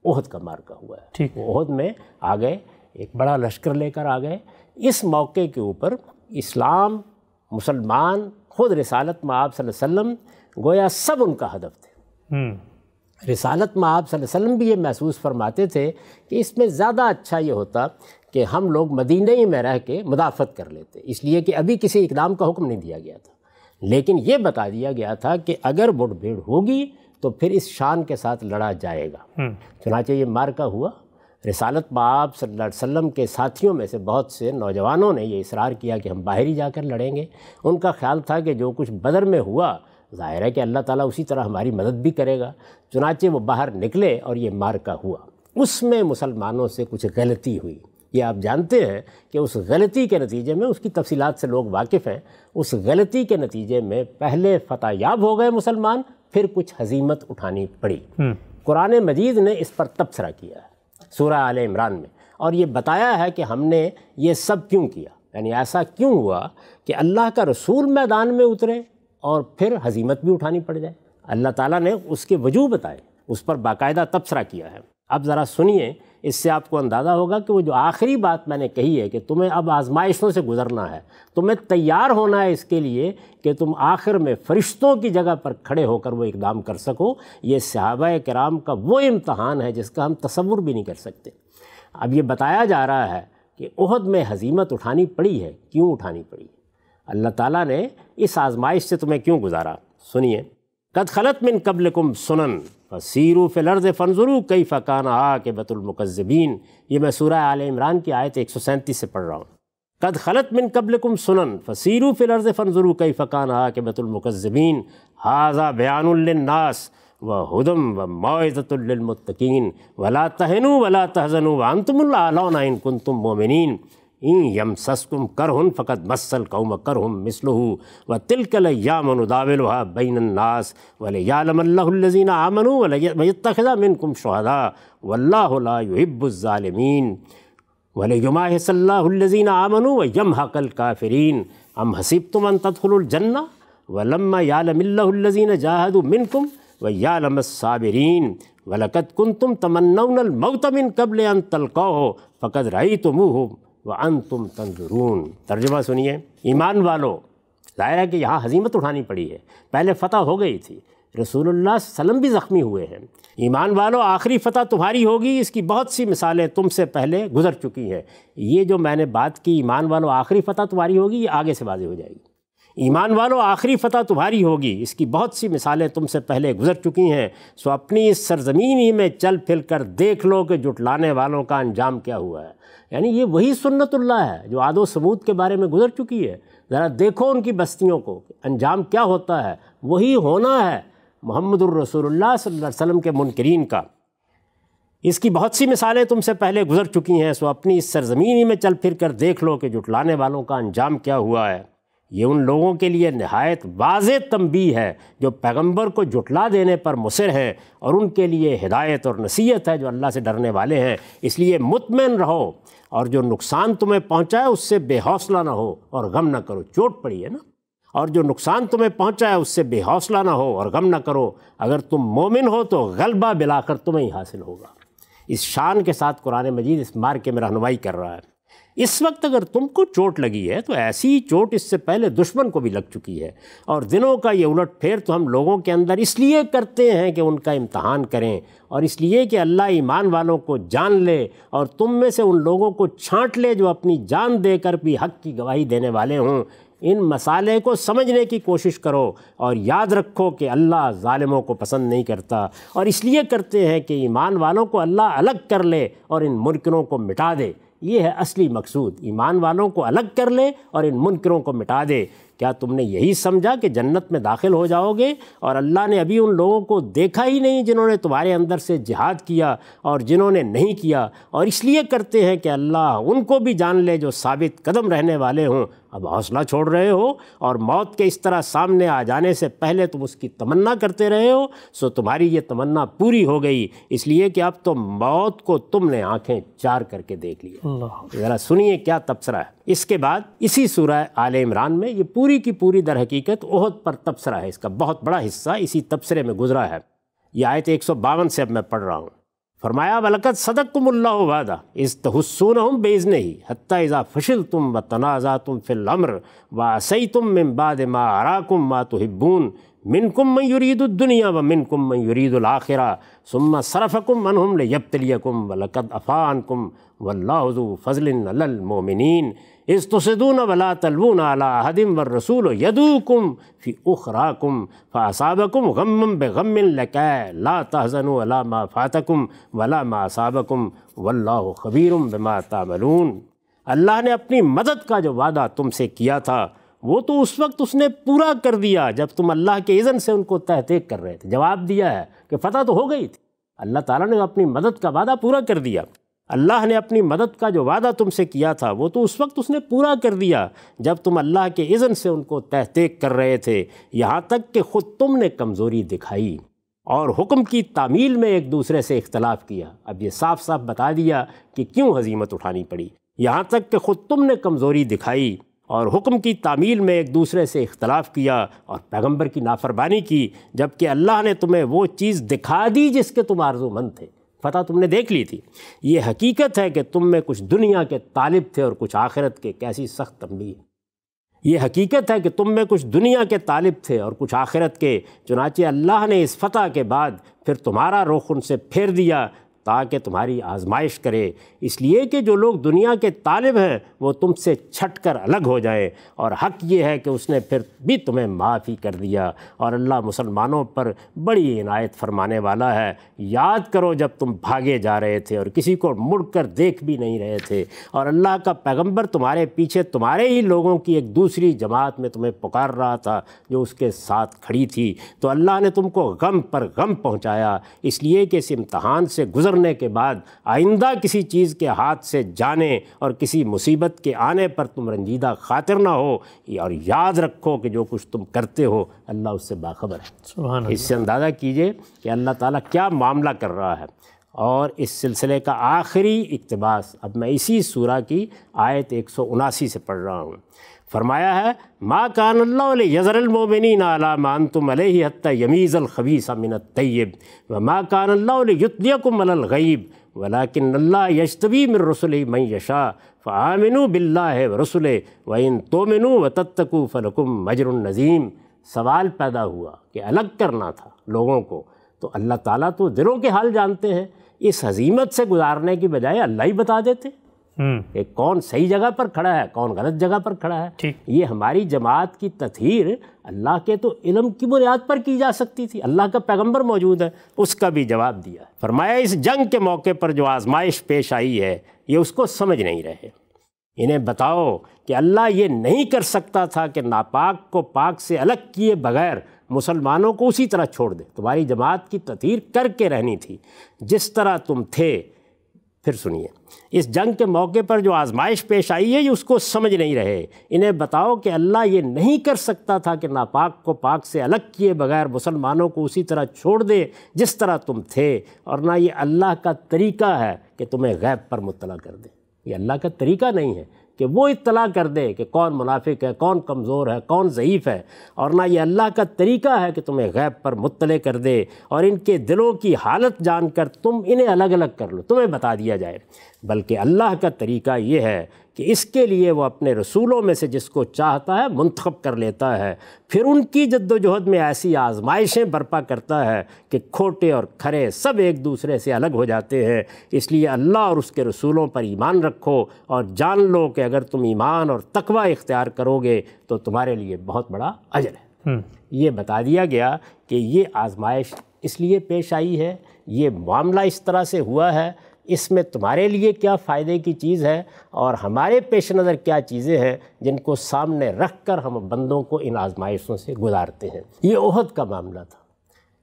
احد کا معرکہ ہوا ہے۔ ٹھیک، وہ احد میں آ گئے، ایک بڑا لشکر لے کر آ گئے۔ اس موقع کے اوپر اسلام، مسلمان، خود رسالت مآب صلی اللہ علیہ وسلم گویا سب ان کا ہدف تھے۔ رسالت مآب صلی اللہ علیہ وسلم بھی یہ محسوس فرماتے تھے کہ اس میں زیادہ اچھا یہ ہوتا کہ ہم لوگ مدینہ ہی میں رہ کے مدافعت کر لیتے، اس لیے کہ ابھی کسی اقدام کا حکم نہیں دیا گیا تھا، لیکن یہ بتا دیا گیا تھا کہ اگر مٹ بھیڑ ہوگی تو پھر اس شان کے ساتھ لڑا جائے گا۔ چنانچہ یہ معرکہ ہوا۔ رسالت مآب صلی اللہ علیہ وسلم کے ساتھیوں میں سے بہت سے نوجوانوں نے یہ اصرار کیا کہ ہم باہر ہی جا کر لڑیں گے۔ ان کا خیال تھا کہ جو کچھ بدر میں ہوا ظاہر ہے کہ اللہ تعالیٰ اسی طرح ہماری مدد بھی کرے گا۔ چنانچہ وہ باہر نکلے اور یہ معرکہ ہوا۔ اس میں مسلمانوں سے کچھ غلطی ہوئی، یہ آپ جانتے ہیں کہ اس غلطی کے نتیجے میں، اس کی تفصیلات سے لوگ واقف ہیں، اس غلطی کے نتیجے میں پہلے فتح یاب ہو گئے مسلمان، پھر کچھ ہزیمت اٹھانی پڑی۔ قرآن مجید نے اس پر تبصرہ کیا ہے سورہ آل عمران میں، اور یہ بتایا ہے کہ ہم نے یہ سب کیوں کیا، یعنی ایسا کیوں ہوا کہ اللہ کا رسول میدان میں اترے اور پھر ہزیمت بھی اٹھانی پڑ جائے۔ اللہ تعالیٰ نے اس کے وجوہ بتائے، اس پر باقاعدہ تبصرہ کیا ہے۔ اب ذرا سنیے، اس سے آپ کو اندازہ ہوگا کہ وہ جو آخری بات میں نے کہی ہے کہ تمہیں اب آزمائشوں سے گزرنا ہے، تمہیں تیار ہونا ہے اس کے لیے کہ تم آخر میں فرشتوں کی جگہ پر کھڑے ہو کر وہ اقدام کر سکو۔ یہ صحابہ کرام کا وہ امتحان ہے جس کا ہم تصور بھی نہیں کر سکتے۔ اب یہ بتایا جا رہا ہے کہ احد میں ہزیمت اٹھانی پڑی ہے، کیوں اٹھانی پڑی؟ اللہ تعالیٰ نے اس آزمائش سے تمہیں کیوں گزارا؟ سنیے، قد خلت من قبلکم سنن فسیروا فی الارض فانظروا کیف کان عاقبۃ المکذبین۔ یہ میں سورہ آل عمران کی آیت 137 سے پڑھ رہا ہوں۔ قد خلت من قبلکم سنن فسیروا فی الارض فانظروا کیف کان عاقبۃ المکذبین ھذا بیان للناس وہدی وموعظۃ للمتقین ولا تہنوا ولا تحزنوا وانتم الاعلون ان کنتم مؤمنین ان یمسسکم کرہ فقد مس القوم کرہ مثلہ وتلک الایام نداولها بین الناس ولیعلم اللہ الذین آمنوا ولیتخذ منکم شہداء واللہ لا يحب الظالمین ولیمحص اللہ الذین آمنوا ویمحق الکافرین ام حسبتم ان تدخلوا الجنہ ولما یعلم اللہ الذین جاہدوا منکم ویعلم الصابرین ولقد کنتم تمنون الموت من قبل ان تلقوہ فقد رأیتموہ وَأَنْتُمْ تَنْظُرُونَ۔ ترجمہ سنیے، ایمان والو، ظاہر ہے کہ یہاں ہزیمت اٹھانی پڑی ہے، پہلے فتح ہو گئی تھی، رسول اللہ صلی اللہ علیہ وسلم بھی زخمی ہوئے ہیں۔ ایمان والو، آخری فتح تمہاری ہوگی، اس کی بہت سی مثالیں تم سے پہلے گزر چکی ہیں۔ یہ جو میں نے بات کی، ایمان والو آخری فتح تمہاری ہوگی، یہ آگے سے واضح ہو جائے گی۔ ایمان والو، آخری فتح تمہاری ہوگی، اس کی بہت سی مثالیں تم سے پہلے گزر چکی ہیں، سو اپنی اس سرزمین ہی میں چل پھر کر دیکھ لو کہ جھٹلانے والوں کا انجام کیا ہوا ہے۔ یعنی یہ وہی سنت اللہ ہے جو عاد و ثمود کے بارے میں گزر چکی ہے۔ ذرا دیکھو ان کی بستیوں کو، انجام کیا ہوتا ہے، وہی ہونا ہے محمد الرسول اللہ صلی اللہ علیہ وسلم کے منکرین کا۔ اس کی بہت سی مثالیں تم سے پہلے گزر چکی ہیں، سو اپنی اس سرزمین میں چل پھر کر دیکھ لو کہ جھٹلانے والوں کا انجام کیا ہوا ہے۔ یہ ان لوگوں کے لیے نہایت واضح تنبیہ ہے جو پیغمبر کو جھٹلا دینے پر مصر ہیں، اور ان کے لیے ہدایت اور نصیحت ہے جو اللہ سے ڈرنے والے ہیں۔ اس لیے مطمئن رہو، اور جو نقصان تمہیں پہنچا ہے اس سے بے حوصلہ نہ ہو اور غم نہ کرو۔ چوٹ پڑی ہے نا، اور جو نقصان تمہیں پہنچا ہے اس سے بے حوصلہ نہ ہو اور غم نہ کرو۔ اگر تم مومن ہو تو غلبہ بلاخر تمہیں ہی حاصل ہوگا۔ اس شان کے ساتھ قرآن مجید اس مارکے میں رہنمائی کر رہا ہے۔ اس وقت اگر تم کو چوٹ لگی ہے تو ایسی ہی چوٹ اس سے پہلے دشمن کو بھی لگ چکی ہے، اور دنوں کا یہ الٹ پھیر تو ہم لوگوں کے اندر اس لیے کرتے ہیں کہ ان کا امتحان کریں، اور اس لیے کہ اللہ ایمان والوں کو جان لے اور تم میں سے ان لوگوں کو چھانٹ لے جو اپنی جان دے کر بھی حق کی گواہی دینے والے ہوں۔ ان مسائل کو سمجھنے کی کوشش کرو، اور یاد رکھو کہ اللہ ظالموں کو پسند نہیں کرتا، اور اس لیے کرتے ہیں کہ ایمان والوں کو اللہ الگ کر لے اور ان منکروں کو مٹا دے۔ یہ ہے اصلی مقصود، ایمان والوں کو الگ کر لے اور ان منکروں کو مٹا دے۔ کیا تم نے یہی سمجھا کہ جنت میں داخل ہو جاؤ گے، اور اللہ نے ابھی ان لوگوں کو دیکھا ہی نہیں جنہوں نے تمہارے اندر سے جہاد کیا اور جنہوں نے نہیں کیا، اور اس لیے کرتے ہیں کہ اللہ ان کو بھی جان لے جو ثابت قدم رہنے والے ہوں۔ اب حوصلہ چھوڑ رہے ہو اور موت کے اس طرح سامنے آ جانے سے پہلے تم اس کی تمنا کرتے رہے ہو، سو تمہاری یہ تمنا پوری ہو گئی، اس لیے کہ اب تو موت کو تم نے آنکھیں چار کر کے دیکھ لی۔ ذرا سنیے کیا تبصرہ ہے۔ اس کے بعد اسی سورہ آل عمران میں یہ پوری کی پوری در حقیقت احد پر تبصرہ ہے، اس کا بہت بڑا حصہ اسی تبصرے میں گزرا ہے۔ یہ آیت 152 سے اب میں پڑھ رہا ہوں۔ فرمایا وَلَقَدْ صَدَقَكُمُ اللَّهُ وَعْدَهُ إِذْ تَحُسُّونَهُم بِإِذْنِهِ حَتَّىٰ إِذَا فَشِلْتُمْ وَتَنَازَعْتُمْ فِي الْأَمْرِ وَعَصَيْتُم مِّن بَعْدِ مَا أَرَاكُم مَّا تُحِبُّونَ مِنكُم مَّن يُرِيدُ الدُّنْيَا وَمِنكُم مَّن يُرِيدُ الْآخِرَةَ ثُمَّ صَرَفَكُمْ عَنْهُمْ لِيَبْتَلِيَكُمْ وَلَقَدْ عَفَا عَنكُمْ وَاللَّهُ ذُو فَضْلٍ عَلَى الْمُؤْمِنِينَ إِذْ تُصِدُونَ وَلَا تَلْوُونَ عَلَىٰ أَحَدٍ وَالرَّسُولُ يَدْعُوكُمْ فِي أُخْرَاكُمْ فَأَصَابَكُمْ غَمًّا بِغَمٍّ لِّكَيْ لَا تَحْزَنُوا عَلَىٰ مَا فَاتَكُمْ وَلَا مَا أَصَابَكُمْ وَاللَّهُ خَبِيرٌ بِمَا تَعْمَلُونَ۔ اللہ نے اپنی مدد کا جو وعدہ تم سے کیا تھا وہ تو اس وقت اس نے پورا کر دیا جب تم اللہ کے اذن سے ان کو تحقیق کر رہے تھے۔ جواب دیا ہے کہ فتح تو ہو گئی تھی، اللہ تعالیٰ نے اپنی مدد کا وعدہ پورا کر دیا۔ اللہ نے اپنی مدد کا جو وعدہ تم سے کیا تھا وہ تو اس وقت اس نے پورا کر دیا جب تم اللہ کے اذن سے ان کو تحقیق کر رہے تھے، یہاں تک کہ خود تم نے کمزوری دکھائی اور حکم کی تعمیل میں ایک دوسرے سے اختلاف کیا۔ اب یہ صاف صاف بتا دیا کہ کیوں ہزیمت اٹھانی پڑی، یہاں تک کہ خود تم نے کمزوری دکھائی اور حکم کی تعمیل میں ایک دوسرے سے اختلاف کیا اور پیغمبر کی نافرمانی کی، جبکہ اللہ نے تمہیں وہ چیز دکھا دی جس کے تم آرزو مند تھے۔ فتح تم نے دیکھ لی تھی۔ یہ حقیقت ہے کہ تم میں کچھ دنیا کے طالب تھے اور کچھ آخرت کے، کیسی سخت تنبیہ۔ یہ حقیقت ہے کہ تم میں کچھ دنیا کے طالب تھے اور کچھ آخرت کے، چنانچہ اللہ نے اس فتح کے بعد پھر تمہارا رخ ان سے پھیر دیا تاکہ تمہاری آزمائش کرے، اس لیے کہ جو لوگ دنیا کے طالب ہیں وہ تم سے چھٹ کر الگ ہو جائیں، اور حق یہ ہے کہ اس نے پھر بھی تمہیں معاف ہی کر دیا، اور اللہ مسلمانوں پر بڑی عنایت فرمانے والا ہے۔ یاد کرو جب تم بھاگے جا رہے تھے اور کسی کو مڑ کر دیکھ بھی نہیں رہے تھے، اور اللہ کا پیغمبر تمہارے پیچھے تمہارے ہی لوگوں کی ایک دوسری جماعت میں تمہیں پکار رہا تھا جو اس کے ساتھ کھڑی تھی، تو اللہ نے تم کو غم پر غم پہنچایا، اس لیے کہ اس امتحان سے گزرنے کے بعد آئندہ کسی چیز کے ہاتھ سے جانے اور کسی مصیبت کے آنے پر تم رنجیدہ خاطر نہ ہو، اور یاد رکھو کہ جو کچھ تم کرتے ہو اللہ اس سے باخبر ہے۔ سبحان اللہ۔ اس سے اندازہ کیجئے کہ اللہ تعالیٰ کیا معاملہ کر رہا ہے۔ اور اس سلسلے کا آخری اقتباس اب میں اسی سورہ کی آیت 179 سے پڑھ رہا ہوں۔ فرمایا ہے ما کان اللہ لیذر المؤمنین علی ما انتم علیہ حتی یمیز الخبیث من الطیب وما کان اللہ لیطلعکم علی الغیب ولکن اللہ یجتبی من رسلہ من یشاء فآمنوا باللہ ورسلہ وإن تؤمنوا وتتقوا فلکم اجر عظیم۔ سوال پیدا ہوا کہ الگ کرنا تھا لوگوں کو، تو اللہ تعالیٰ تو دلوں کے حال جانتے ہیں، اس ہزیمت سے گزارنے کی بجائے اللہ ہی بتا دیتے کہ کون صحیح جگہ پر کھڑا ہے کون غلط جگہ پر کھڑا ہے۔ یہ ہماری جماعت کی تطہیر اللہ کے تو علم کی بنیاد پر کی جا سکتی تھی، اللہ کا پیغمبر موجود ہے، اس کا بھی جواب دیا۔ فرمایا اس جنگ کے موقع پر جو آزمائش پیش آئی ہے یہ اس کو سمجھ نہیں رہے، انہیں بتاؤ کہ اللہ یہ نہیں کر سکتا تھا کہ ناپاک کو پاک سے الگ کیے بغیر مسلمانوں کو اسی طرح چھوڑ دے، تمہاری جماعت کی تطہیر کر کے رہنی تھی جس طرح تم تھے۔ پھر سنیے، اس جنگ کے موقع پر جو آزمائش پیش آئی ہے یہ اس کو سمجھ نہیں رہے۔ انہیں بتاؤ کہ اللہ یہ نہیں کر سکتا تھا کہ ناپاک کو پاک سے الگ کیے بغیر مسلمانوں کو اسی طرح چھوڑ دے جس طرح تم تھے، اور نہ یہ اللہ کا طریقہ ہے کہ تمہیں غیب پر مطلع کر دے۔ یہ اللہ کا طریقہ نہیں ہے کہ وہ اطلاع کر دے کہ کون منافق ہے، کون کمزور ہے، کون ضعیف ہے، اور نہ یہ اللہ کا طریقہ ہے کہ تمہیں غیب پر مطلع کر دے اور ان کے دلوں کی حالت جان کر تم انہیں الگ الگ کر لو، تمہیں بتا دیا جائے۔ بلکہ اللہ کا طریقہ یہ ہے کہ اس کے لیے وہ اپنے رسولوں میں سے جس کو چاہتا ہے منتخب کر لیتا ہے، پھر ان کی جد و جہد میں ایسی آزمائشیں برپا کرتا ہے کہ کھوٹے اور کھرے سب ایک دوسرے سے الگ ہو جاتے ہیں۔ اس لیے اللہ اور اس کے رسولوں پر ایمان رکھو اور جان لو کہ اگر تم ایمان اور تقوی اختیار کرو گے تو تمہارے لیے بہت بڑا اجر ہے۔ یہ بتا دیا گیا کہ یہ آزمائش اس لیے پیش آئی ہے، یہ معاملہ اس طرح سے ہوا ہے، اس میں تمہارے لیے کیا فائدے کی چیز ہے اور ہمارے پیش نظر کیا چیزیں ہیں جن کو سامنے رکھ کر ہم بندوں کو ان آزمائشوں سے گزارتے ہیں۔ یہ احد کا معاملہ تھا۔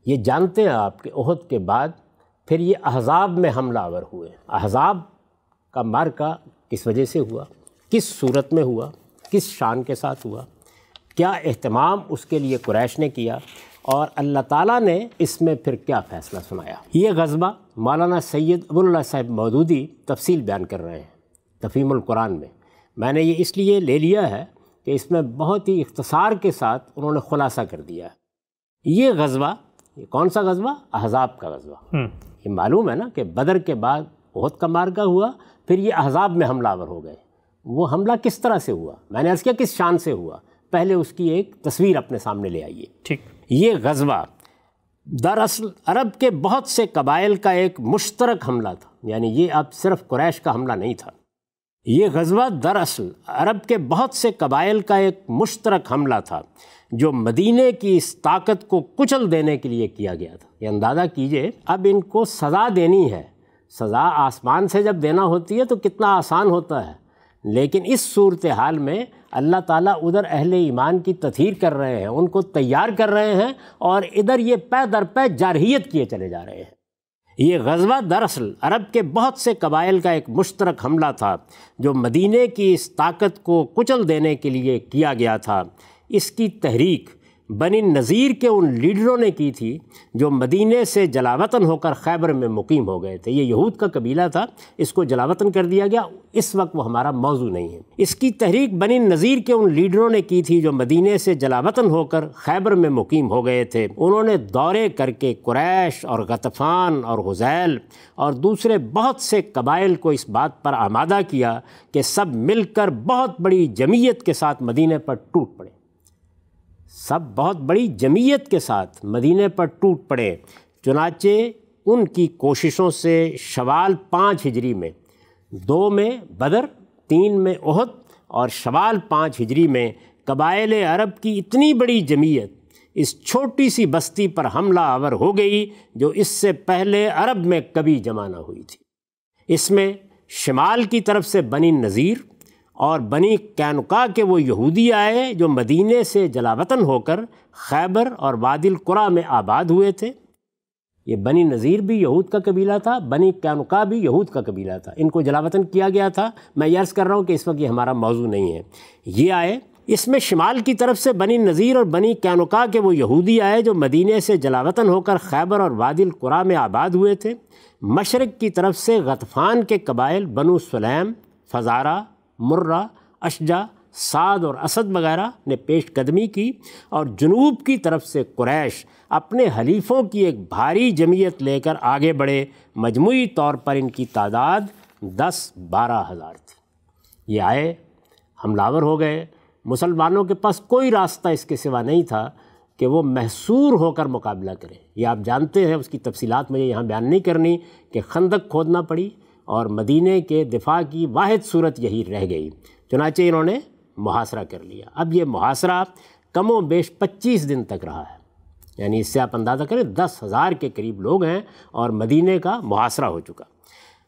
یہ جانتے ہیں آپ کہ احد کے بعد پھر یہ احزاب میں حملہ آور ہوئے۔ احزاب کا معرکہ کس وجہ سے ہوا، کس صورت میں ہوا، کس شان کے ساتھ ہوا، کیا اہتمام اس کے لیے قریش نے کیا، اور اللہ تعالیٰ نے اس میں پھر کیا فیصلہ سنایا۔ یہ غزوہ مولانا سید ابو اللہ صاحب مودودی تفصیل بیان کر رہے ہیں تفہیم القرآن میں۔ میں نے یہ اس لیے لے لیا ہے کہ اس میں بہت ہی اختصار کے ساتھ انہوں نے خلاصہ کر دیا ہے۔ یہ غزوہ، یہ کون سا غزوہ؟ احزاب کا غزوہ۔ یہ معلوم ہے نا کہ بدر کے بعد احد کا معرکہ ہوا، پھر یہ احزاب میں حملہ آور ہو گئے۔ وہ حملہ کس طرح سے ہوا؟ میں نے عرض کیا کس شان سے ہوا، پہلے اس کی ایک تصویر اپنے سامنے لے آئیے۔ ٹھیک۔ یہ غزوہ دراصل عرب کے بہت سے قبائل کا ایک مشترک حملہ تھا، یعنی یہ اب صرف قریش کا حملہ نہیں تھا۔ یہ غزوہ دراصل عرب کے بہت سے قبائل کا ایک مشترک حملہ تھا جو مدینے کی اس طاقت کو کچل دینے کے لیے کیا گیا تھا۔ یہ اندازہ کیجئے، اب ان کو سزا دینی ہے، سزا آسمان سے جب دینا ہوتی ہے تو کتنا آسان ہوتا ہے، لیکن اس صورتحال میں اللہ تعالیٰ ادھر اہل ایمان کی تطہیر کر رہے ہیں، ان کو تیار کر رہے ہیں، اور ادھر یہ پے در پے جارحیت کیے چلے جا رہے ہیں۔ یہ غزوہ دراصل عرب کے بہت سے قبائل کا ایک مشترک حملہ تھا جو مدینے کی اس طاقت کو کچل دینے کے لیے کیا گیا تھا۔ اس کی تحریک بنی نذیر کے ان لیڈروں نے کی تھی جو مدینے سے جلاوطن ہو کر خیبر میں مقیم ہو گئے تھے۔ یہ یہود کا قبیلہ تھا، اس کو جلاوطن کر دیا گیا، اس وقت وہ ہمارا موضوع نہیں ہے۔ اس کی تحریک بنی نذیر کے ان لیڈروں نے کی تھی جو مدینے سے جلاوطن ہو کر خیبر میں مقیم ہو گئے تھے۔ انہوں نے دورے کر کے قریش اور غطفان اور حذیل اور دوسرے بہت سے قبائل کو اس بات پر آمادہ کیا کہ سب مل کر بہت بڑی جمعیت کے ساتھ مدینے پر ٹوٹ پڑے، سب بہت بڑی جمعیت کے ساتھ مدینے پر ٹوٹ پڑے۔ چنانچہ ان کی کوششوں سے شوال 5 ہجری میں، 2 میں بدر، 3 میں احد اور شوال 5 ہجری میں قبائل عرب کی اتنی بڑی جمعیت اس چھوٹی سی بستی پر حملہ آور ہو گئی جو اس سے پہلے عرب میں کبھی جمع نہ ہوئی تھی۔ اس میں شمال کی طرف سے بنی نذیر اور بنی قینقاع کے وہ یہودی آئے جو مدینے سے جلاوطن ہو کر خیبر اور وادی القریٰ میں آباد ہوئے تھے۔ یہ بنی نذیر بھی یہود کا قبیلہ تھا، بنی قینقاع بھی یہود کا قبیلہ تھا، ان کو جلاوطن کیا گیا تھا۔ میں یہ عرض کر رہا ہوں کہ اس وقت یہ ہمارا موضوع نہیں ہے۔ یہ آئے، اس میں شمال کی طرف سے بنی نذیر اور بنی قینقاع کے وہ یہودی آئے جو مدینے سے جلاوطن ہو کر خیبر اور وادی القریٰ میں آباد ہوئے تھے۔ مشرق کی طرف سے غطفان کے قبائل بنو سلیم، فزارہ، مرہ، اشجع، سعد اور اسد وغیرہ نے پیش قدمی کی، اور جنوب کی طرف سے قریش اپنے حلیفوں کی ایک بھاری جمعیت لے کر آگے بڑھے۔ مجموعی طور پر ان کی تعداد 10-12 ہزار تھی۔ یہ آئے، حملہ آور ہو گئے۔ مسلمانوں کے پاس کوئی راستہ اس کے سوا نہیں تھا کہ وہ محصور ہو کر مقابلہ کریں۔ یہ آپ جانتے ہیں، اس کی تفصیلات مجھے یہاں بیان نہیں کرنی، کہ خندق کھودنا پڑی اور مدینے کے دفاع کی واحد صورت یہی رہ گئی۔ چنانچہ انہوں نے محاصرہ کر لیا۔ اب یہ محاصرہ کم و بیش 25 دن تک رہا ہے، یعنی اس سے آپ اندازہ کریں 10,000 کے قریب لوگ ہیں اور مدینے کا محاصرہ ہو چکا۔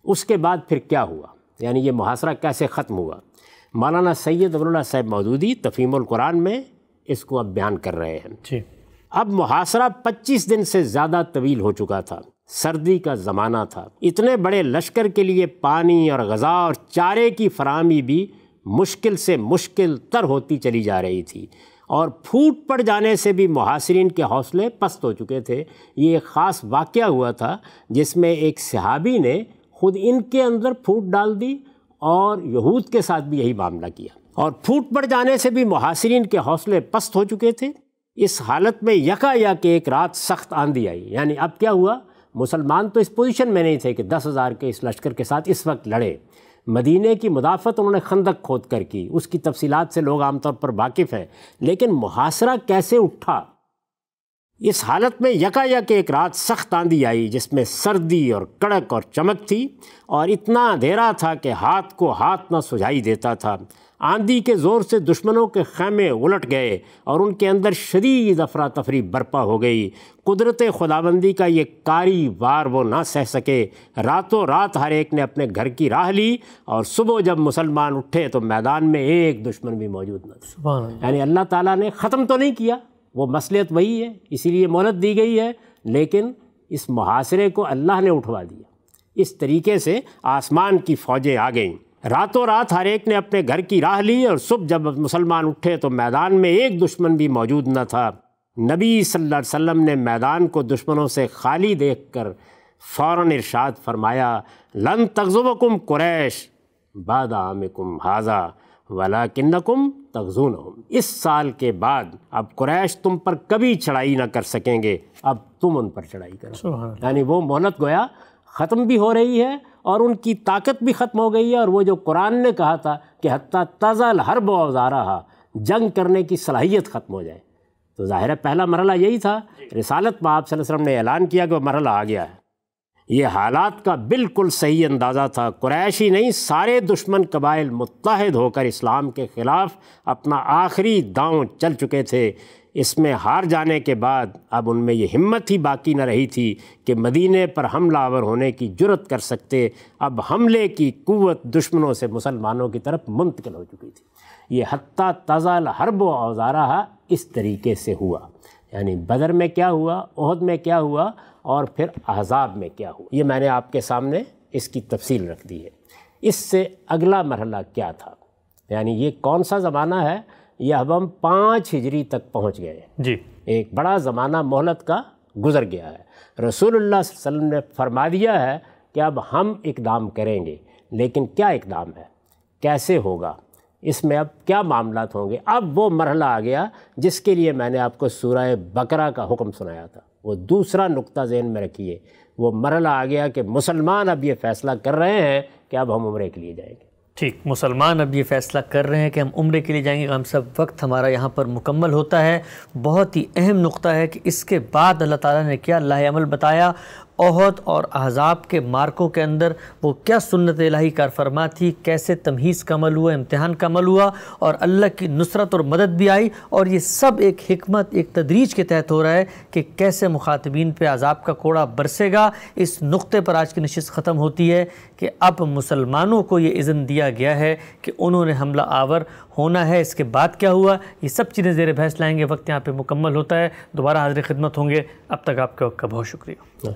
اس کے بعد پھر کیا ہوا، یعنی یہ محاصرہ کیسے ختم ہوا؟ مولانا سید ابو اللہ صاحب مودودی تفہیم القرآن میں اس کو اب بیان کر رہے ہیں۔ اب محاصرہ 25 دن سے زیادہ طویل ہو چکا تھا، سردی کا زمانہ تھا، اتنے بڑے لشکر کے لیے پانی اور غذا اور چارے کی فراہمی بھی مشکل سے مشکل تر ہوتی چلی جا رہی تھی، اور پھوٹ پڑ جانے سے بھی محاصرین کے حوصلے پست ہو چکے تھے۔ یہ ایک خاص واقعہ ہوا تھا جس میں ایک صحابی نے خود ان کے اندر پھوٹ ڈال دی اور یہود کے ساتھ بھی یہی معاملہ کیا، اور پھوٹ پڑ جانے سے بھی محاصرین کے حوصلے پست ہو چکے تھے۔ اس حالت میں یک ایک رات سخت آندھی آئی، یعنی اب کیا ہوا، مسلمان تو اس پوزیشن میں نہیں تھے کہ 10,000 کے اس لشکر کے ساتھ اس وقت لڑے۔ مدینے کی مدافعت انہوں نے خندق کھود کر کی، اس کی تفصیلات سے لوگ عام طور پر واقف ہیں، لیکن محاصرہ کیسے اٹھا؟ اس حالت میں یک ایک رات سخت آندھی آئی جس میں سردی اور کڑک اور چمک تھی، اور اتنا اندھیرا تھا کہ ہاتھ کو ہاتھ نہ سجھائی دیتا تھا۔ آندھی کے زور سے دشمنوں کے خیمے الٹ گئے اور ان کے اندر شدید افراتفری برپا ہو گئی۔ قدرت خداوندی کا یہ کاری وار وہ نہ سہ سکے، راتوں رات ہر ایک نے اپنے گھر کی راہ لی، اور صبح جب مسلمان اٹھے تو میدان میں ایک دشمن بھی موجود نہ تھا۔ سبحان اللہ۔ یعنی اللہ تعالیٰ نے ختم تو نہیں کیا، وہ مصلحت وہی ہے، اسی لیے مہلت دی گئی ہے، لیکن اس محاصرے کو اللہ نے اٹھوا دیا۔ اس طریقے سے آسمان کی فوجیں آ گئیں، راتوں رات ہر ایک نے اپنے گھر کی راہ لی، اور صبح جب مسلمان اٹھے تو میدان میں ایک دشمن بھی موجود نہ تھا۔ نبی صلی اللہ علیہ وسلم نے میدان کو دشمنوں سے خالی دیکھ کر فوراً ارشاد فرمایا، لن تغزوکم قریش بعد عامکم ھذا ولکنکم تغزونہم۔ اس سال کے بعد اب قریش تم پر کبھی چڑھائی نہ کر سکیں گے، اب تم ان پر چڑھائی کرو۔ سبحان اللہ۔ یعنی وہ مہلت گویا ختم بھی ہو رہی ہے، اور ان کی طاقت بھی ختم ہو گئی ہے، اور وہ جو قرآن نے کہا تھا کہ حتیٰ تزل الحرب واوزارہا، جنگ کرنے کی صلاحیت ختم ہو جائے، تو ظاہر ہے پہلا مرحلہ یہی تھا۔ رسالت میں آپ صلی اللہ علیہ وسلم نے اعلان کیا کہ وہ مرحلہ آ گیا ہے۔ یہ حالات کا بالکل صحیح اندازہ تھا۔ قریش ہی نہیں، سارے دشمن قبائل متحد ہو کر اسلام کے خلاف اپنا آخری داؤں چل چکے تھے۔ اس میں ہار جانے کے بعد اب ان میں یہ ہمت ہی باقی نہ رہی تھی کہ مدینے پر حملہ آور ہونے کی جرت کر سکتے۔ اب حملے کی قوت دشمنوں سے مسلمانوں کی طرف منتقل ہو چکی تھی۔ یہ حتیٰ تزل الحرب واوزارہا اس طریقے سے ہوا، یعنی بدر میں کیا ہوا، احد میں کیا ہوا، اور پھر احزاب میں کیا ہوا، یہ میں نے آپ کے سامنے اس کی تفصیل رکھ دی ہے۔ اس سے اگلا مرحلہ کیا تھا، یعنی یہ کون سا زمانہ ہے، یہ اب ہم 5 ہجری تک پہنچ گئے ہیں۔ جی، ایک بڑا زمانہ مہلت کا گزر گیا ہے۔ رسول اللہ صلی اللہ علیہ وسلم نے فرما دیا ہے کہ اب ہم اقدام کریں گے، لیکن کیا اقدام ہے، کیسے ہوگا، اس میں اب کیا معاملات ہوں گے۔ اب وہ مرحلہ آ گیا جس کے لیے میں نے آپ کو سورہ بقرہ کا حکم سنایا تھا، وہ دوسرا نقطہ ذہن میں رکھیے۔ وہ مرحلہ آ گیا کہ مسلمان اب یہ فیصلہ کر رہے ہیں کہ اب ہم عمرے کے لیے جائیں گے۔ ٹھیک، مسلمان اب یہ فیصلہ کر رہے ہیں کہ ہم عمرے کے لیے جائیں گے۔ ہم سب وقت ہمارا یہاں پر مکمل ہوتا ہے۔ بہت ہی اہم نقطہ ہے کہ اس کے بعد اللہ تعالیٰ نے کیا لاہ عمل بتایا، احد اور احزاب کے مارکوں کے اندر وہ کیا سنت الہی کار فرما تھی، کیسے تمہیز کا عمل ہوا، امتحان کا عمل ہوا، اور اللہ کی نصرت اور مدد بھی آئی، اور یہ سب ایک حکمت، ایک تدریج کے تحت ہو رہا ہے کہ کیسے مخاطبین پہ عذاب کا کوڑا برسے گا۔ اس نقطے پر آج کی نشست ختم ہوتی ہے کہ اب مسلمانوں کو یہ اذن دیا گیا ہے کہ انہوں نے حملہ آور ہونا ہے۔ اس کے بعد کیا ہوا، یہ سب چیزیں زیر بحث لائیں گے۔ وقت یہاں پہ مکمل ہوتا ہے، دوبارہ حاضر خدمت ہوں گے۔ اب تک آپ کا وقت کا بہت شکریہ۔